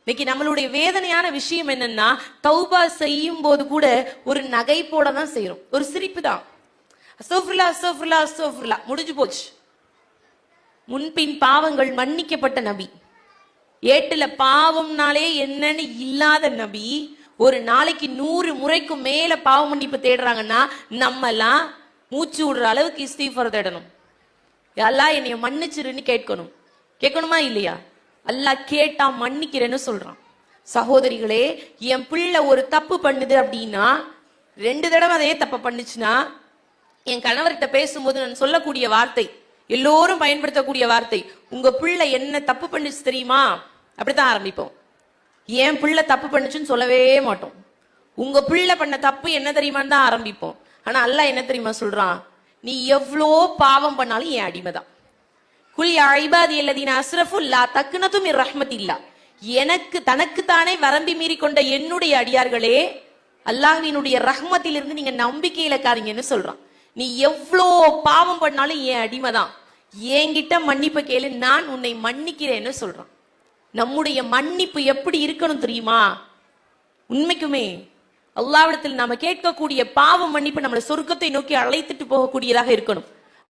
இன்னைக்கு நம்மளுடைய வேதனையான விஷயம் என்னன்னா, தௌபா செய்யும் போது கூட ஒரு நகைப்போட தான் செய்யறோம், ஒரு சிரிப்பு தான். அஸ்தக்ஃபிருல்லாஹ் அஸ்தக்ஃபிருல்லாஹ் அஸ்தக்ஃபிருல்லாஹ் முடிஞ்சு போச்சு. முன்பின் பாவங்கள் மன்னிக்கப்பட்ட நபி, ஏட்டுல பாவம்னாலே என்னன்னு இல்லாத நபி, ஒரு நாளைக்கு 100 முறைக்கும் மேல பாவ மன்னிப்பு தேடுறாங்கன்னா நம்மெல்லாம் மூச்சு விடுற அளவுக்கு இஸ்திக்ஃபார் தேடணும். அல்லாஹ் என்னைய மன்னிச்சிருன்னு கேட்கணும். கேட்கணுமா இல்லையா? அல்லாஹ் கேட்டா மன்னிக்கிறேன்னு சொல்றான். சகோதரிகளே, என் பிள்ளை ஒரு தப்பு பண்ணுது அப்படின்னா, 2 தடவை அதே தப்ப பண்ணுச்சுன்னா, என் கணவர்கிட்ட பேசும்போது நான் சொல்லக்கூடிய வார்த்தை, எல்லோரும் பயன்படுத்தக்கூடிய வார்த்தை, உங்க பிள்ளை என்ன தப்பு பண்ணுச்சு தெரியுமா, அப்படித்தான் ஆரம்பிப்போம். என் பிள்ளை தப்பு பண்ணுச்சுன்னு சொல்லவே மாட்டோம். உங்க பிள்ளை பண்ண தப்பு என்ன தெரியுமான்னு தான் ஆரம்பிப்போம். ஆனா அல்லாஹ் என்ன தெரியுமா சொல்றான், நீ எவ்வளோ பாவம் பண்ணாலும் என் அடிமைதான். குல் யா இபாதியல்லதீன அஸ்ரஃபு லா தக்னது மிர் ரஹ்மத்தில்லாஹ், எனக்கு தனக்குத்தானே வரம்பி மீறி கொண்ட என்னுடைய அடியார்களே, அல்லாஹ்வினுடைய ரஹ்மத்திலிருந்து நீங்க நம்பிக்கை இழக்காதீங்கன்னு சொல்றான். நீ எவ்வளோ பாவம் பண்ணாலும் என் அடிமைதான், என்கிட்ட மன்னிப்பு கேளு, நான் உன்னை மன்னிக்கிறேன்னு சொல்றான். நம்முடைய மன்னிப்பு எப்படி இருக்கணும் தெரியுமா? உண்மைக்குமே அல்லாஹ்விடத்தில் நாம கேட்கக்கூடிய பாவ மன்னிப்பு நம்மளை சொர்க்கத்தை நோக்கி அழைத்துட்டு போகக்கூடியதாக இருக்கணும்.